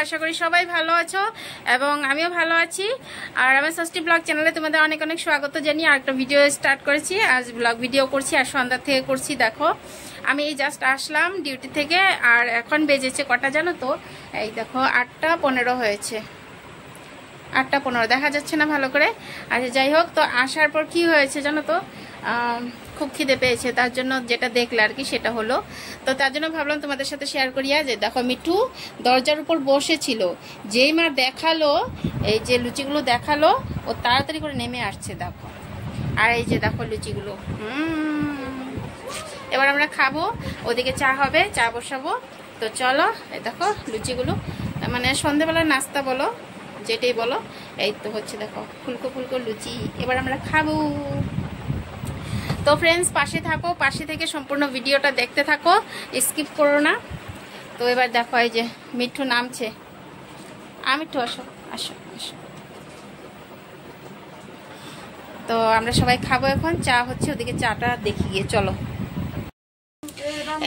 আশা করি সবাই ভালো আছো এবং আমিও ভালো আছি। আর আমার ষষ্ঠী ব্লগ চ্যানেলে তোমাদের অনেক অনেক স্বাগত জানিয়ে আরেকটা ভিডিও স্টার্ট করেছি। আজ ব্লগ ভিডিও করছি আর সন্ধ্যা থেকে করছি। দেখো আমি এই জাস্ট আসলাম ডিউটি থেকে আর এখন বেজেছে কটা জানো তো? এই দেখো 8:15 হয়েছে। 8:15 দেখা যাচ্ছে না ভালো করে। আচ্ছা যাই হোক, তো আসার পর কি হয়েছে জানো তো, খুব খিদে পেয়েছে, তার জন্য যেটা দেখলে আর কি সেটা হলো। তো তার জন্য ভাবলাম তোমাদের সাথে শেয়ার করিয়া যে দেখো মিঠু দরজার উপর বসেছিল, যেই মা দেখালো এই যে লুচিগুলো দেখালো ও তাড়াতাড়ি করে নেমে আসছে দেখো। আর এই যে দেখো লুচিগুলো, এবার আমরা খাবো, ওদিকে চা হবে, চা বসাবো। তো চলো, এই দেখো লুচিগুলো, মানে সন্ধ্যেবেলার নাস্তা বলো যেটাই বলো, এই তো হচ্ছে দেখো ফুলকো ফুলকো লুচি, এবার আমরা খাবো। তো ফ্রেন্ডস পাশে থাকো, পাশে থেকে সম্পূর্ণ ভিডিওটা দেখতে থাকো, স্কিপ করো না। তো এবার দেখো এই যে মিঠু নামছে। মিঠু আসো আসো আসো। তো আমরা সবাই খাবো এখন, চা হচ্ছে, ওদিকে চাটা দেখি গিয়ে চলো।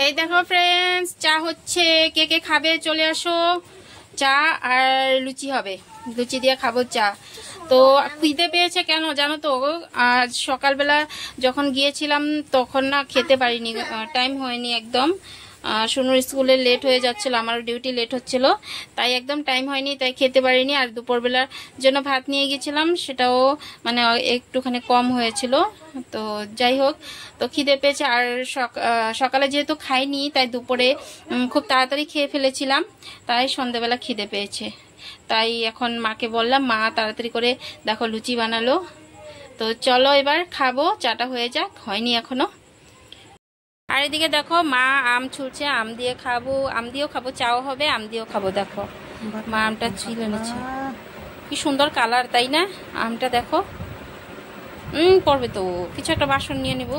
এই দেখো ফ্রেন্ডস চা হচ্ছে, কে কে খাবে চলে আসো। চা আর লুচি হবে, লুচি দিয়ে খাবো চা। তো খিদে পেয়েছে কেন জানো তো, আজ সকালবেলা যখন গিয়েছিলাম তখন না খেতে পারিনি, টাইম হয়নি একদম। শুনুর স্কুলে লেট হয়ে যাচ্ছিল, আমারও ডিউটি লেট হচ্ছিল, তাই একদম টাইম হয়নি, তাই খেতে পারিনি। আর দুপুরবেলার জন্য ভাত নিয়ে গেছিলাম, সেটাও মানে একটুখানি কম হয়েছিল। তো যাই হোক, তো খিদে পেয়েছে। আর সকালে যেহেতু খাইনি তাই দুপুরে খুব তাড়াতাড়ি খেয়ে ফেলেছিলাম, তাই সন্ধ্যাবেলা খিদে পেয়েছে। তাই এখন মাকে বললাম, মা তাড়াতাড়ি করে দেখো লুচি বানালো। তো চলো এবার খাবো, চাটা হয়ে যাক, হয়নি এখনো। আর এদিকে দেখো মা আম ছুলছে, আম দিয়ে খাবো, আম দিয়েও খাবো, চাও হবে, আম দিয়েও খাবো। দেখো মা আমটা ছিলে নিচ্ছে, কি সুন্দর কালার তাই না? আমটা দেখো পড়বে তো, কিছু একটা বাসন নিয়ে নিবো,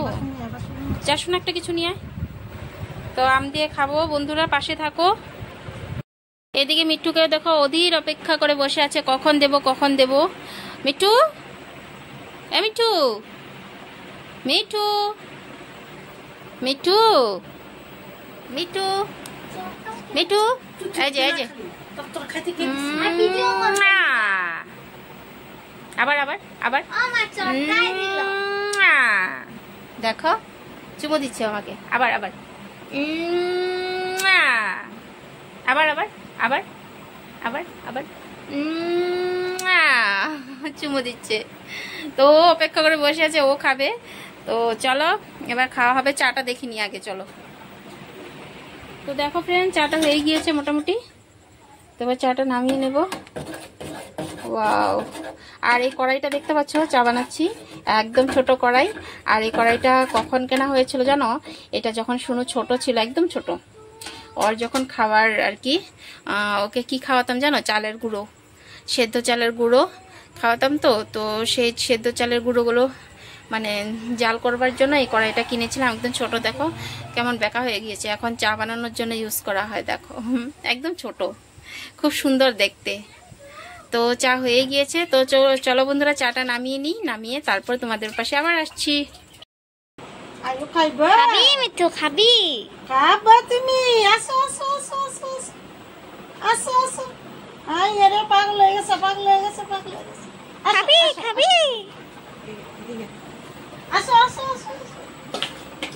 যাসুন একটা কিছু নিয়ে। তো আম দিয়ে খাবো বন্ধুরা, পাশে থাকো। এদিকে মিঠুকে দেখো অধীর অপেক্ষা করে বসে আছে, কখন দেব কখন দেব। মিঠু, এ মিঠু, মিঠু, মিঠু, মিঠু, মিঠু, এই যে এই যে আবার আবার আবার দেখো চুমো দিচ্ছে আমাকে, আবার আবার আবার আবার আবার আবার আবার চুমো দিচ্ছে। তো অপেক্ষা করে বসে আছে, ও খাবে। তো চলো এবার খাওয়া হবে, চাটা দেখিনি আগে চলো। তো দেখো ফ্রেন্ড চাটা হয়ে গিয়েছে মোটামুটি, তো এবার চাটা নামিয়ে নেব। ওয়াও, আর এই কড়াইটা দেখতে পাচ্ছ, চা বানাচ্ছি, একদম ছোট কড়াই। আর এই কড়াইটা কখন কেনা হয়েছিল জানো? এটা যখন শুনু ছোট ছিল, একদম ছোট, ওর যখন খাবার আর কি, ওকে কি খাওয়াতাম জানো? চালের গুঁড়ো, সেদ্ধ চালের গুঁড়ো খাওয়াতাম। তো সেই সেদ্ধ চালের গুঁড়োগুলো মানে জাল করবার জন্য এই কড়াইটা কিনেছিলাম, একদম ছোট। দেখো কেমন বেঁকা হয়ে গিয়েছে, এখন চা বানানোর জন্য ইউজ করা হয়। দেখো একদম ছোট, খুব সুন্দর দেখতে। তো চা হয়ে গিয়েছে, তো চলো বন্ধুরা চাটা নামিয়ে নিই, নামিয়ে তারপর তোমাদের পাশে আবার আসছি। খাবি মিঠু, খাবি? খাবা তুমি, আসো আসো আসো আসো আসো আসো। আরে পাগল হয়ে গেছে, পাগল হয়ে গেছে, পাগল হয়ে গেছে। খাবি খাবি? আসো আসো আসো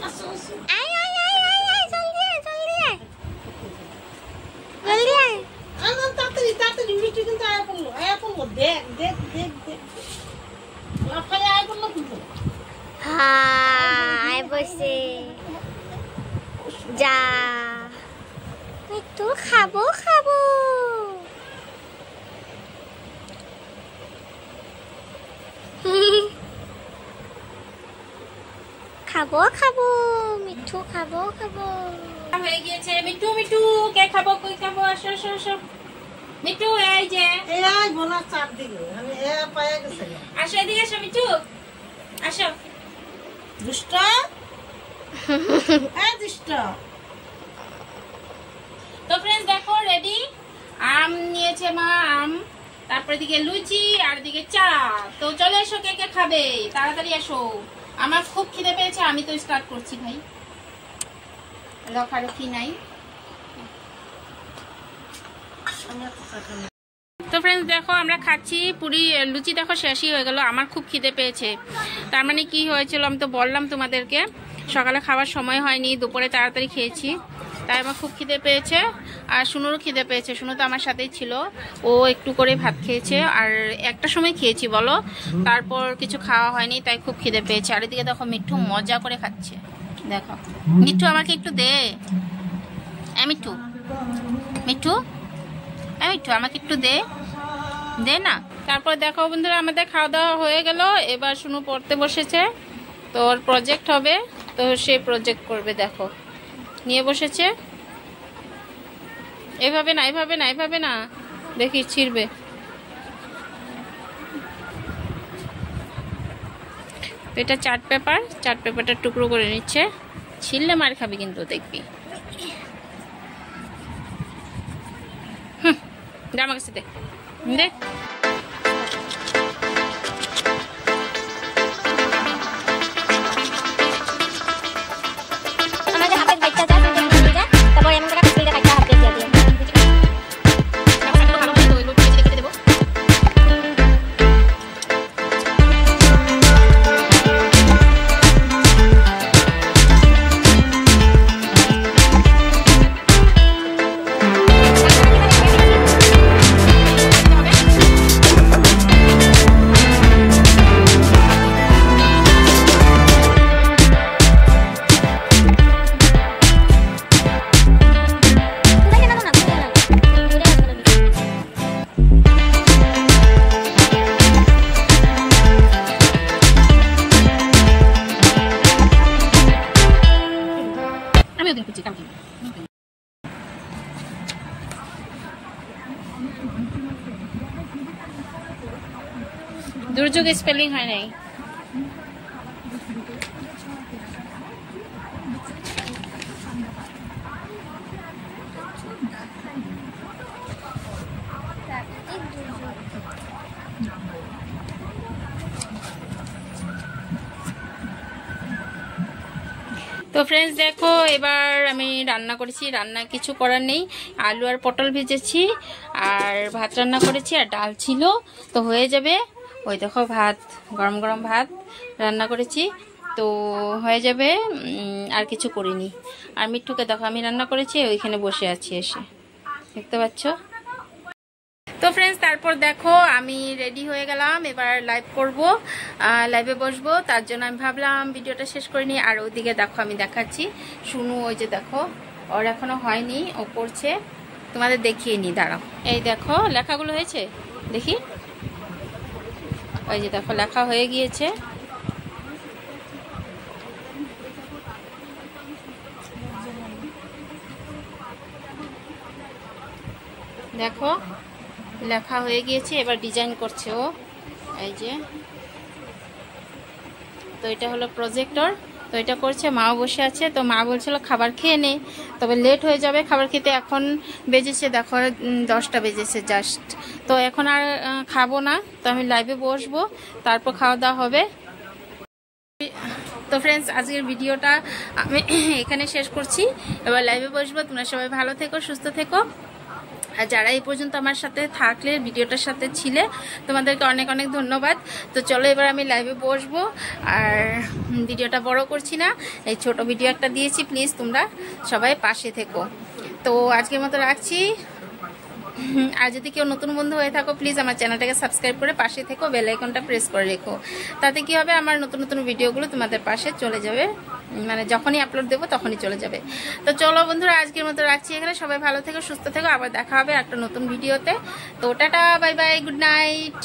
আসো আসো। আয় আয় আয় আয় আয়, জলদি আয় জলদি আয় জলদি আয়। আনন্দ তাড়াতাড়ি তাড়াতাড়ি, মিঠু কিন্তু আয়া পড়লো, দেখ দেখ দেখ দেখ, লাফায় আয়া পড়লো কিন্তু। হ্যাঁ আয় বসে যা। মিঠু খাবো খাবো খাবো খাবো মিঠু খাবো খাবো হয়ে গিয়েছে। মিঠু মিঠু কে খাবো কই খাবো, আসো আসো আসো। মিঠু এই যে এই বোনা চারদিকে আমি পায়ে গেছে আসো, এদিকে আসো মিঠু, আসো। দুষ্ট দুষ্ট। তো ফ্রেন্ডস দেখো রেডি, আম নিয়েছে মা, আম, তারপরে দিকে লুচি আর দিকে চা। তো চলে এসো, কে কে খাবে তাড়াতাড়ি এসো, আমার খুব খিদে পেয়েছে। আমি তো স্টার্ট করছি ভাই, রখারখি নাই। তো ফ্রেন্ডস দেখো আমরা খাচ্ছি পুরি লুচি, দেখো শেষই হয়ে গেল। আমার খুব খিদে পেয়েছে। তার মানে কি হয়েছিল আমি তো বললাম তোমাদেরকে, সকালে খাওয়ার সময় হয়নি, দুপুরে তাড়াতাড়ি খেয়েছি, তাই আমার খুব খিদে পেয়েছে। আর শুনুরও খিদে পেয়েছে, শুনু তো আমার সাথেই ছিল, ও একটু করে ভাত খেয়েছে আর একটা সময় খেয়েছি বলো, তারপর কিছু খাওয়া হয়নি, তাই খুব খিদে পেয়েছে। আর এদিকে দেখো মিঠু মজা করে খাচ্ছে, দেখো। মিঠু আমাকে একটু দে, মিঠু মিঠু মিঠু আমাকে একটু দে, দে না। তারপর দেখো বন্ধুরা আমাদের খাওয়া দাওয়া হয়ে গেল। এবার শুনু পড়তে বসেছে, তো ওর প্রজেক্ট হবে, তো সে প্রজেক্ট করবে। দেখো নিয়ে বসেছে, এভাবে না এভাবে না এভাবে না, দেখি ছিড়বে। এটা চার্ট পেপার, চার্ট পেপারটা টুকরো করে নিচ্ছে, ছিললে মার খাবি কিন্তু দেখবি। দে আমার কাছে, দে দে। আমাদের হাতের বাইকটা যা তুই যা তারপর এমন করে কাটতে কাটতে হাত দিয়ে দিয়ে দুর্যোগ স্পেলিং হয় নাই। তো ফ্রেন্ডস দেখো এবার আমি রান্না করেছি, রান্না কিছু করার নেই, আলু আর পটল ভেজেছি আর ভাত রান্না করেছি আর ডাল ছিল, তো হয়ে যাবে। ওই দেখো ভাত, গরম গরম ভাত রান্না করেছি, তো হয়ে যাবে। আর কিছু করিনি। আর মিঠুকে দেখো আমি রান্না করেছি, ওইখানে বসে আছি এসে, দেখতে পাচ্ছ। তো ফ্রেন্ডস তারপর দেখো আমি রেডি হয়ে গেলাম, এবার লাইভ করব, লাইভে বসবো। তার জন্য আমি ভাবলাম ভিডিওটা শেষ করে নিই। আর ওইদিকে দেখো আমি দেখাচ্ছি, শুনু ওই যে দেখো ওর এখনো হয়নি, ও করছে, তোমাদের দেখিয়ে নি, দাঁড়াও। এই দেখো লেখাগুলো হয়েছে, দেখি, ওই যে দেখো লেখা হয়ে গিয়েছে। দেখো লেখা হয়ে গিয়েছে, এবার ডিজাইন করছে ও, এই যে। তো এটা হলো প্রজেক্টর, তো এটা করছে, মাও বসে আছে। তো মা বলছিল খাবার খেয়ে নে, তবে লেট হয়ে যাবে খাবার খেতে। এখন বেজেছে দেখো 10টা বেজেছে জাস্ট, তো এখন আর খাবো না, তো আমি লাইভে বসবো, তারপর খাওয়া দাওয়া হবে। তো ফ্রেন্ডস আজকের ভিডিওটা আমি এখানে শেষ করছি, এবার লাইভে বসবো। তোমরা সবাই ভালো থেকো, সুস্থ থেকো। আর যারা এই পর্যন্ত আমার সাথে থাকলে, ভিডিওটার সাথে ছিলে, তোমাদেরকে অনেক অনেক ধন্যবাদ। তো চলো এবার আমি লাইভে বসবো, আর ভিডিওটা বড় করছি না, এই ছোট ভিডিও একটা দিয়েছি, প্লিজ তোমরা সবাই পাশে থেকো। তো আজকের মতো রাখছি। আর যদি কেউ নতুন বন্ধু হয়ে থাকো, প্লিজ আমার চ্যানেলটাকে সাবস্ক্রাইব করে পাশে থেকো, বেল আইকনটা প্রেস করে রেখো, তাতে কি হবে আমার নতুন নতুন ভিডিওগুলো তোমাদের পাশে চলে যাবে মানে যখনই আপলোড দেবো তখনই চলে যাবে। তো চলো বন্ধুরা, আজকের মতো রাখছি এখানে। সবাই ভালো থেকো, সুস্থ থেকো, আবার দেখা হবে একটা নতুন ভিডিওতে। তো tata, bye bye, good night.